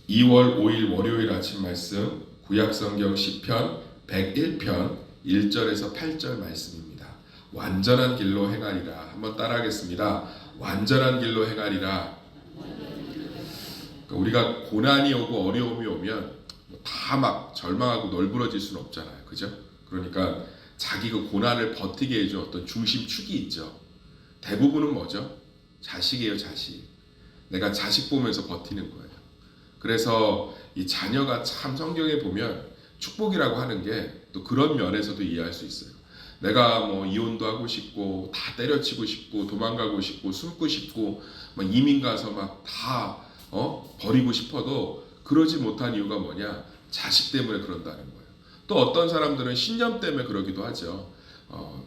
2월 5일 월요일 아침 말씀 구약성경 시편 101편 1절에서 8절 말씀입니다. 완전한 길로 행하리라. 한번 따라하겠습니다. 완전한 길로 행하리라. 우리가 고난이 오고 어려움이 오면 다 막 절망하고 널브러질 수는 없잖아요. 그죠? 그러니까 자기 그 고난을 버티게 해준 어떤 중심축이 있죠. 대부분은 뭐죠? 자식이에요, 자식. 내가 자식 보면서 버티는 거예요. 그래서 이 자녀가 참 성경에 보면 축복이라고 하는 게 또 그런 면에서도 이해할 수 있어요. 내가 뭐 이혼도 하고 싶고 다 때려치고 싶고 도망가고 싶고 숨고 싶고 막 이민 가서 막 다 버리고 싶어도 그러지 못한 이유가 뭐냐? 자식 때문에 그런다는 거예요. 또 어떤 사람들은 신념 때문에 그러기도 하죠.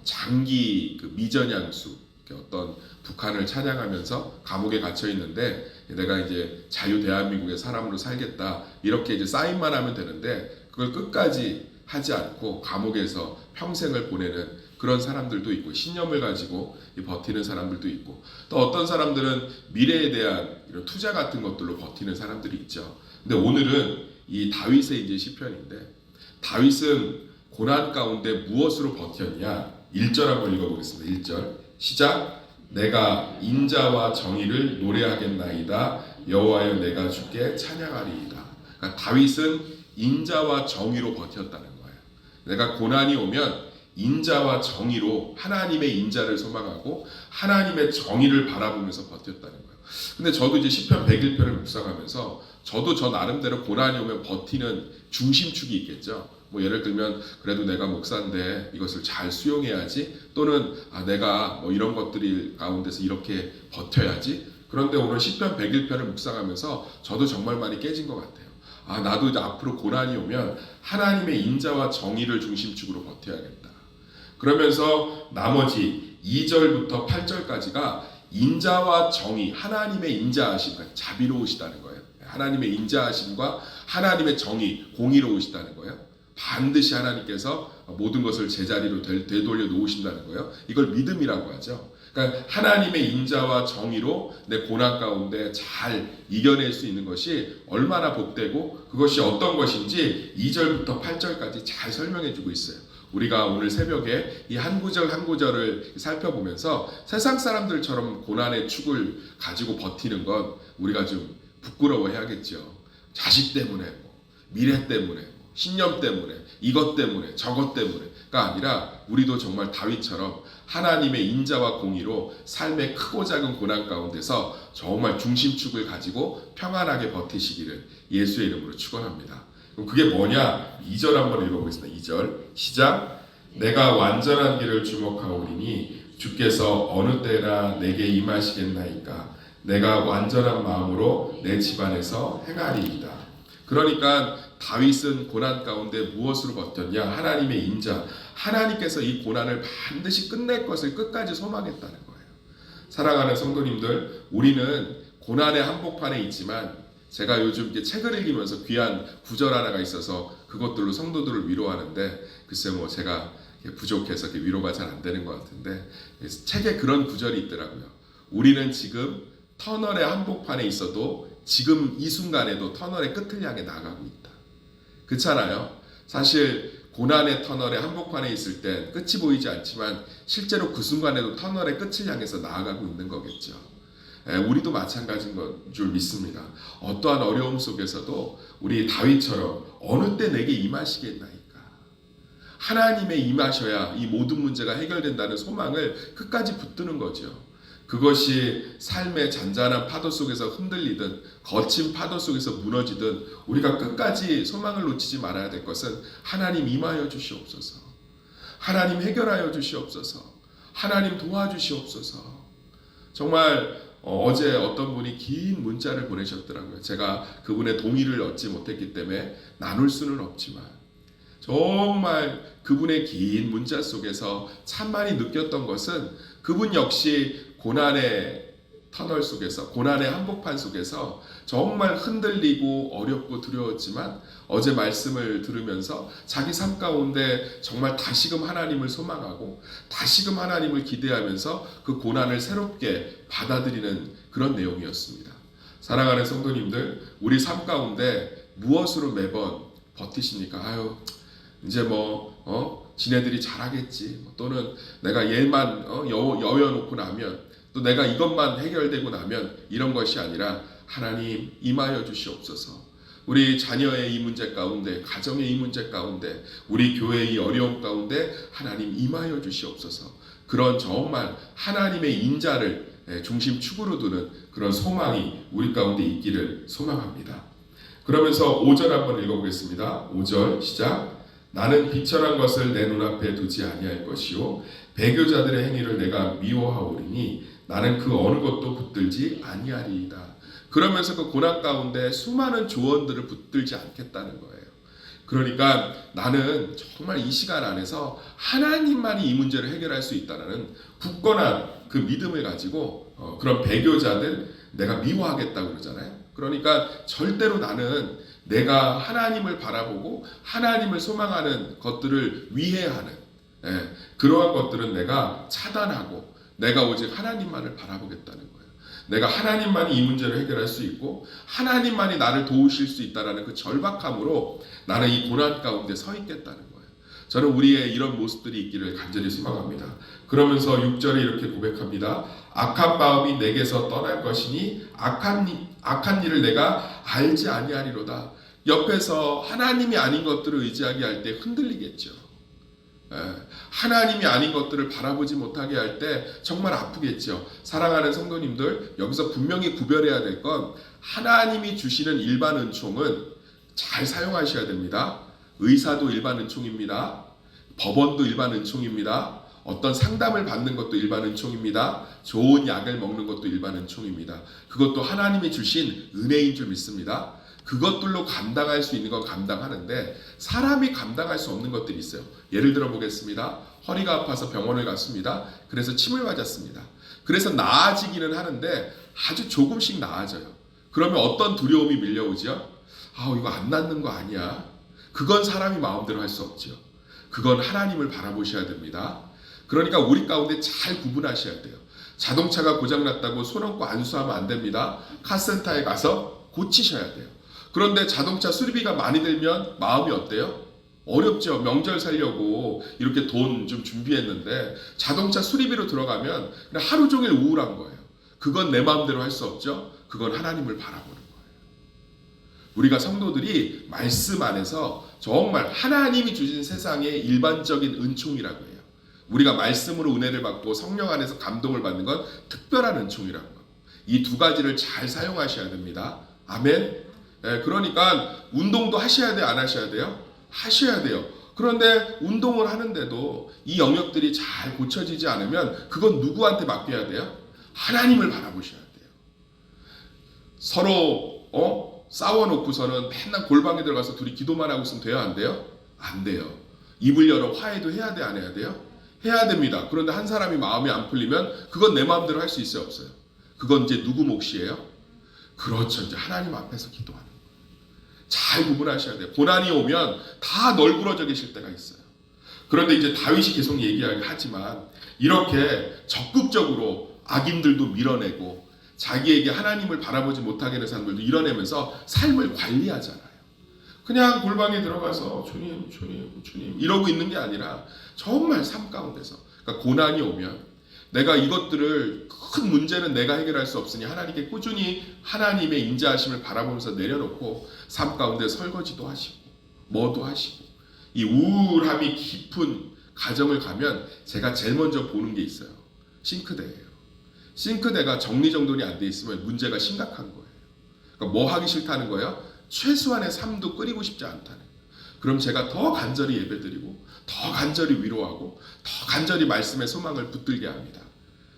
장기 그 미전양수, 어떤 북한을 찬양하면서 감옥에 갇혀 있는데 내가 이제 자유 대한민국의 사람으로 살겠다 이렇게 이제 사인만 하면 되는데 그걸 끝까지 하지 않고 감옥에서 평생을 보내는 그런 사람들도 있고 신념을 가지고 버티는 사람들도 있고 또 어떤 사람들은 미래에 대한 이런 투자 같은 것들로 버티는 사람들이 있죠. 근데 오늘은 이 다윗의 이제 시편인데 다윗은 고난 가운데 무엇으로 버텼냐? 1절 한번 읽어보겠습니다. 1절 시작. 내가 인자와 정의를 노래하겠나이다. 여호와여 내가 주께 찬양하리이다. 그러니까 다윗은 인자와 정의로 버텼다는 거예요. 내가 고난이 오면 인자와 정의로 하나님의 인자를 소망하고 하나님의 정의를 바라보면서 버텼다는 거예요. 근데 저도 이제 시편 101편을 묵상하면서 저도 저 나름대로 고난이 오면 버티는 중심축이 있겠죠. 뭐 예를 들면 그래도 내가 목사인데 이것을 잘 수용해야지 또는 내가 뭐 이런 것들이 가운데서 이렇게 버텨야지. 그런데 오늘 시편 101편을 묵상하면서 저도 정말 많이 깨진 것 같아요. 나도 이제 앞으로 고난이 오면 하나님의 인자와 정의를 중심축으로 버텨야겠다. 그러면서 나머지 2절부터 8절까지가 인자와 정의, 하나님의 인자하심, 그러니까 자비로우시다는 거예요. 하나님의 인자하심과 하나님의 정의, 공의로우시다는 거예요. 반드시 하나님께서 모든 것을 제자리로 되돌려 놓으신다는 거예요. 이걸 믿음이라고 하죠. 그러니까 하나님의 인자와 정의로 내 고난 가운데 잘 이겨낼 수 있는 것이 얼마나 복되고 그것이 어떤 것인지 2절부터 8절까지 잘 설명해 주고 있어요. 우리가 오늘 새벽에 이 한 구절 한 구절을 살펴보면서 세상 사람들처럼 고난의 축을 가지고 버티는 건 우리가 좀 부끄러워해야겠죠. 자식 때문에 미래 때문에 신념 때문에 이것 때문에 저것 때문에가 아니라 우리도 정말 다윗처럼 하나님의 인자와 공의로 삶의 크고 작은 고난 가운데서 정말 중심축을 가지고 평안하게 버티시기를 예수의 이름으로 축원합니다. 그럼 그게 뭐냐? 2절 한번 읽어보겠습니다. 2절 시작. 내가 완전한 길을 주목하오리니 주께서 어느 때나 내게 임하시겠나이까. 내가 완전한 마음으로 내 집안에서 행하리이다. 그러니까 다윗은 고난 가운데 무엇으로 버텼냐? 하나님의 인자. 하나님께서 이 고난을 반드시 끝낼 것을 끝까지 소망했다는 거예요. 사랑하는 성도님들, 우리는 고난의 한복판에 있지만 제가 요즘 책을 읽으면서 귀한 구절 하나가 있어서 그것들로 성도들을 위로하는데 글쎄 뭐 제가 부족해서 위로가 잘 안 되는 것 같은데 책에 그런 구절이 있더라고요. 우리는 지금 터널의 한복판에 있어도 지금 이 순간에도 터널의 끝을 향해 나가고 있다. 그렇잖아요. 사실 고난의 터널의 한복판에 있을 땐 끝이 보이지 않지만 실제로 그 순간에도 터널의 끝을 향해서 나아가고 있는 거겠죠. 우리도 마찬가지인 줄 믿습니다. 어떠한 어려움 속에서도 우리 다윗처럼 어느 때 내게 임하시겠나이까. 하나님의 임하셔야 이 모든 문제가 해결된다는 소망을 끝까지 붙드는 거죠. 그것이 삶의 잔잔한 파도 속에서 흔들리든 거친 파도 속에서 무너지든 우리가 끝까지 소망을 놓치지 말아야 될 것은 하나님 임하여 주시옵소서. 하나님 해결하여 주시옵소서. 하나님 도와주시옵소서. 정말 어제 어떤 분이 긴 문자를 보내셨더라고요. 제가 그분의 동의를 얻지 못했기 때문에 나눌 수는 없지만 정말 그분의 긴 문자 속에서 참 많이 느꼈던 것은 그분 역시 고난의 터널 속에서 고난의 한복판 속에서 정말 흔들리고 어렵고 두려웠지만 어제 말씀을 들으면서 자기 삶 가운데 정말 다시금 하나님을 소망하고 다시금 하나님을 기대하면서 그 고난을 새롭게 받아들이는 그런 내용이었습니다. 사랑하는 성도님들, 우리 삶 가운데 무엇으로 매번 버티십니까? 아유, 이제 지네들이 잘하겠지. 또는 내가 얘만 여여놓고 나면, 또 내가 이것만 해결되고 나면, 이런 것이 아니라 하나님 임하여 주시옵소서. 우리 자녀의 이 문제 가운데, 가정의 이 문제 가운데, 우리 교회의 이 어려움 가운데 하나님 임하여 주시옵소서. 그런 정말 하나님의 인자를 중심 축으로 두는 그런 소망이 우리 가운데 있기를 소망합니다. 그러면서 5절 한번 읽어보겠습니다. 5절 시작. 나는 비천한 것을 내 눈앞에 두지 아니할 것이요 배교자들의 행위를 내가 미워하오리니 나는 그 어느 것도 붙들지 아니하리이다. 그러면서 그 고난 가운데 수많은 조언들을 붙들지 않겠다는 거예요. 그러니까 나는 정말 이 시간 안에서 하나님만이 이 문제를 해결할 수 있다는 굳건한 그 믿음을 가지고 그런 배교자들 내가 미워하겠다고 그러잖아요. 그러니까 절대로 나는 내가 하나님을 바라보고 하나님을 소망하는 것들을 위해하는 그러한 것들은 내가 차단하고 내가 오직 하나님만을 바라보겠다는 거예요. 내가 하나님만이 이 문제를 해결할 수 있고 하나님만이 나를 도우실 수 있다는 그 절박함으로 나는 이 고난 가운데 서 있겠다는 거예요. 저는 우리의 이런 모습들이 있기를 간절히 소망합니다. 그러면서 6절에 이렇게 고백합니다. 악한 마음이 내게서 떠날 것이니 악한 일을 내가 알지 아니하리로다. 옆에서 하나님이 아닌 것들을 의지하게 할 때 흔들리겠죠. 하나님이 아닌 것들을 바라보지 못하게 할 때 정말 아프겠죠. 사랑하는 성도님들, 여기서 분명히 구별해야 될 건 하나님이 주시는 일반 은총은 잘 사용하셔야 됩니다. 의사도 일반 은총입니다. 법원도 일반 은총입니다. 어떤 상담을 받는 것도 일반 은총입니다. 좋은 약을 먹는 것도 일반 은총입니다. 그것도 하나님이 주신 은혜인 줄 믿습니다. 그것들로 감당할 수 있는 건 감당하는데 사람이 감당할 수 없는 것들이 있어요. 예를 들어 보겠습니다. 허리가 아파서 병원을 갔습니다. 그래서 침을 맞았습니다. 그래서 나아지기는 하는데 아주 조금씩 나아져요. 그러면 어떤 두려움이 밀려오죠? 이거 안 낫는 거 아니야. 그건 사람이 마음대로 할 수 없죠. 그건 하나님을 바라보셔야 됩니다. 그러니까 우리 가운데 잘 구분하셔야 돼요. 자동차가 고장났다고 손 얹고 안수하면 안 됩니다. 카센터에 가서 고치셔야 돼요. 그런데 자동차 수리비가 많이 들면 마음이 어때요? 어렵죠. 명절 살려고 이렇게 돈 좀 준비했는데 자동차 수리비로 들어가면 그냥 하루 종일 우울한 거예요. 그건 내 마음대로 할 수 없죠. 그건 하나님을 바라보는 거예요. 우리가 성도들이 말씀 안에서 정말 하나님이 주신 세상의 일반적인 은총이라고 해요. 우리가 말씀으로 은혜를 받고 성령 안에서 감동을 받는 건 특별한 은총이라고 해요. 이 두 가지를 잘 사용하셔야 됩니다. 아멘. 그러니까 운동도 하셔야 돼요? 안 하셔야 돼요? 하셔야 돼요. 그런데 운동을 하는데도 이 영역들이 잘 고쳐지지 않으면 그건 누구한테 맡겨야 돼요? 하나님을 바라보셔야 돼요. 서로 싸워놓고서는 맨날 골방에 들어가서 둘이 기도만 하고 있으면 돼요? 안 돼요? 안 돼요. 입을 열어 화해도 해야 돼? 안 해야 돼요? 해야 됩니다. 그런데 한 사람이 마음이 안 풀리면 그건 내 마음대로 할 수 있어요? 없어요? 그건 이제 누구 몫이에요? 그렇죠. 이제 하나님 앞에서 기도하는 거예요. 잘 구분하셔야 돼요. 고난이 오면 다 널브러져 계실 때가 있어요. 그런데 이제 다윗이 계속 얘기하지만 이렇게 적극적으로 악인들도 밀어내고 자기에게 하나님을 바라보지 못하게 하는 사람들도 이뤄내면서 삶을 관리하잖아요. 그냥 골방에 들어가서 주님 이러고 있는 게 아니라 정말 삶 가운데서 그러니까 고난이 오면 내가 이것들을 큰 문제는 내가 해결할 수 없으니 하나님께 꾸준히 하나님의 인자하심을 바라보면서 내려놓고 삶 가운데 설거지도 하시고 뭐도 하시고 이 우울함이 깊은 가정을 가면 제가 제일 먼저 보는 게 있어요. 싱크대예요. 싱크대가 정리정돈이 안 돼 있으면 문제가 심각한 거예요. 그러니까 뭐 하기 싫다는 거예요? 최소한의 삶도 끓이고 싶지 않다는 거예요. 그럼 제가 더 간절히 예배드리고 더 간절히 위로하고 더 간절히 말씀의 소망을 붙들게 합니다.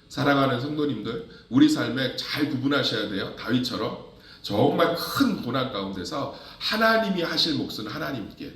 사랑하는 성도님들, 우리 삶에 잘 구분하셔야 돼요. 다윗처럼 정말 큰 고난 가운데서 하나님이 하실 몫은 하나님께,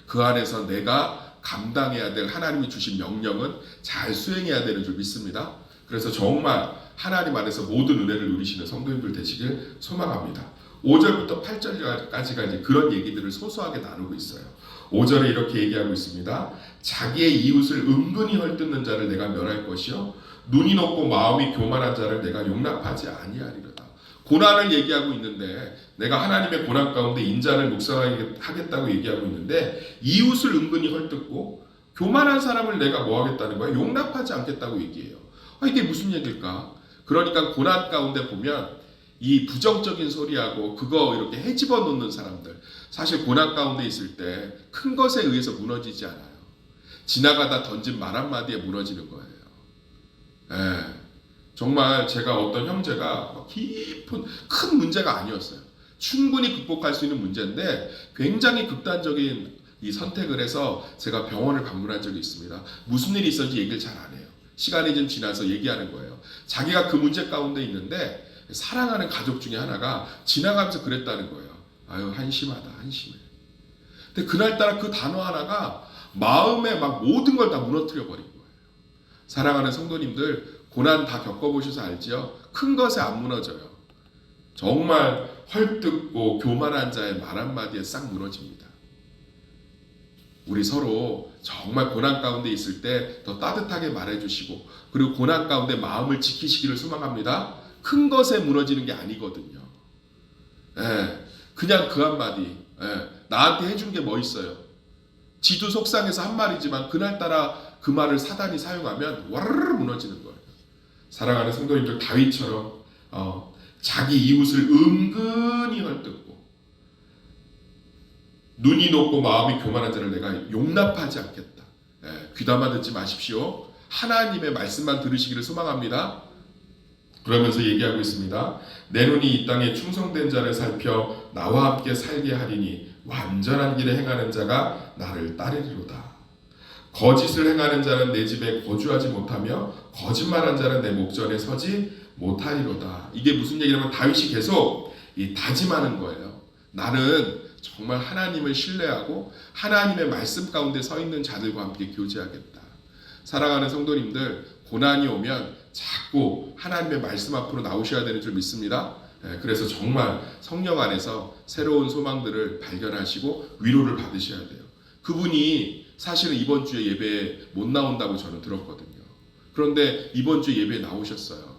그 안에서 내가 감당해야 될 하나님이 주신 명령은 잘 수행해야 되는 줄 믿습니다. 그래서 정말 하나님 안에서 모든 은혜를 누리시는 성도님들 되시길 소망합니다. 5절부터 8절까지가 이제 그런 얘기들을 소소하게 나누고 있어요. 5절에 이렇게 얘기하고 있습니다. 자기의 이웃을 은근히 헐뜯는 자를 내가 멸할 것이요 눈이 높고 마음이 교만한 자를 내가 용납하지 아니하리로다. 고난을 얘기하고 있는데 내가 하나님의 고난 가운데 인자를 묵상하겠다고 얘기하고 있는데 이웃을 은근히 헐뜯고 교만한 사람을 내가 뭐 하겠다는 거야? 용납하지 않겠다고 얘기해요. 이게 무슨 얘기일까? 그러니까 고난 가운데 보면 이 부정적인 소리하고 그거 이렇게 헤집어 놓는 사람들, 사실 고난 가운데 있을 때 큰 것에 의해서 무너지지 않아요. 지나가다 던진 말 한마디에 무너지는 거예요. 예, 정말 제가 어떤 형제가 깊은 큰 문제가 아니었어요. 충분히 극복할 수 있는 문제인데 굉장히 극단적인 이 선택을 해서 제가 병원을 방문한 적이 있습니다. 무슨 일이 있었는지 얘기를 잘 안 해요. 시간이 좀 지나서 얘기하는 거예요. 자기가 그 문제 가운데 있는데 사랑하는 가족 중에 하나가 지나가면서 그랬다는 거예요. 아유, 한심하다, 한심해. 근데 그날따라 그 단어 하나가 마음에 막 모든 걸 다 무너뜨려 버린 거예요. 사랑하는 성도님들, 고난 다 겪어보셔서 알지요? 큰 것에 안 무너져요. 정말 헐뜯고 교만한 자의 말 한마디에 싹 무너집니다. 우리 서로 정말 고난 가운데 있을 때 더 따뜻하게 말해주시고, 그리고 고난 가운데 마음을 지키시기를 소망합니다. 큰 것에 무너지는 게 아니거든요. 예, 그냥 그 한마디, 나한테 해준 게 뭐 있어요? 지도 속상해서 한 말이지만 그날따라 그 말을 사단이 사용하면 와르르 무너지는 거예요. 사랑하는 성도님들, 다윗처럼 자기 이웃을 은근히 헐뜯고 눈이 높고 마음이 교만한 자를 내가 용납하지 않겠다. 귀담아 듣지 마십시오. 하나님의 말씀만 들으시기를 소망합니다. 그러면서 얘기하고 있습니다. 내 눈이 이 땅에 충성된 자를 살펴 나와 함께 살게 하리니 완전한 길에 행하는 자가 나를 따르리로다. 거짓을 행하는 자는 내 집에 거주하지 못하며 거짓말한 자는 내 목전에 서지 못하리로다. 이게 무슨 얘기냐면 다윗이 계속 다짐하는 거예요. 나는 정말 하나님을 신뢰하고 하나님의 말씀 가운데 서 있는 자들과 함께 교제하겠다. 사랑하는 성도님들, 고난이 오면 자꾸 하나님의 말씀 앞으로 나오셔야 되는 줄 믿습니다. 그래서 정말 성령 안에서 새로운 소망들을 발견하시고 위로를 받으셔야 돼요. 그분이 사실은 이번 주에 예배에 못 나온다고 저는 들었거든요. 그런데 이번 주 예배에 나오셨어요.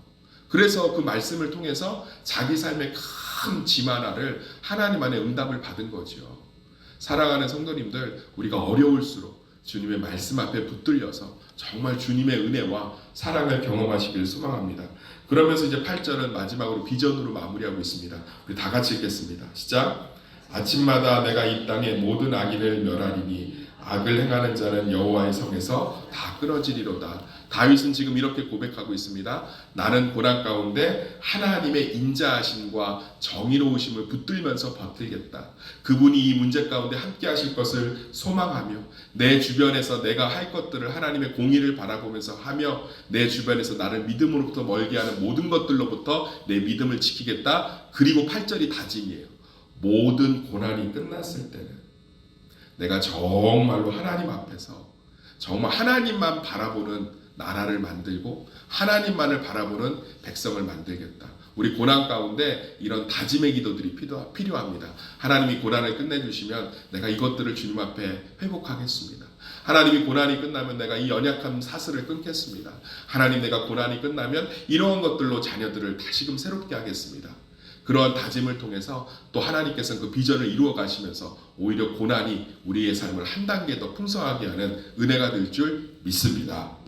그래서 그 말씀을 통해서 자기 삶의 큰 짐 하나를 하나님 안에 응답을 받은 거죠. 사랑하는 성도님들, 우리가 어려울수록 주님의 말씀 앞에 붙들려서 정말 주님의 은혜와 사랑을 경험하시길 소망합니다. 그러면서 이제 8절은 마지막으로 비전으로 마무리하고 있습니다. 우리 다 같이 읽겠습니다. 시작. 아침마다 내가 이 땅의 모든 악인을 멸하리니 악을 행하는 자는 여호와의 성에서 다 끊어지리로다. 다윗은 지금 이렇게 고백하고 있습니다. 나는 고난 가운데 하나님의 인자하심과 정의로우심을 붙들면서 버티겠다. 그분이 이 문제 가운데 함께 하실 것을 소망하며 내 주변에서 내가 할 것들을 하나님의 공의를 바라보면서 하며 내 주변에서 나를 믿음으로부터 멀게 하는 모든 것들로부터 내 믿음을 지키겠다. 그리고 8절이 다짐이에요. 모든 고난이 끝났을 때는 내가 정말로 하나님 앞에서 정말 하나님만 바라보는 나라를 만들고 하나님만을 바라보는 백성을 만들겠다. 우리 고난 가운데 이런 다짐의 기도들이 필요합니다. 하나님이 고난을 끝내주시면 내가 이것들을 주님 앞에 회복하겠습니다. 하나님이 고난이 끝나면 내가 이 연약한 사슬을 끊겠습니다. 하나님, 내가 고난이 끝나면 이러한 것들로 자녀들을 다시금 새롭게 하겠습니다. 그러한 다짐을 통해서 또 하나님께서는 그 비전을 이루어 가시면서 오히려 고난이 우리의 삶을 한 단계 더 풍성하게 하는 은혜가 될 줄 믿습니다.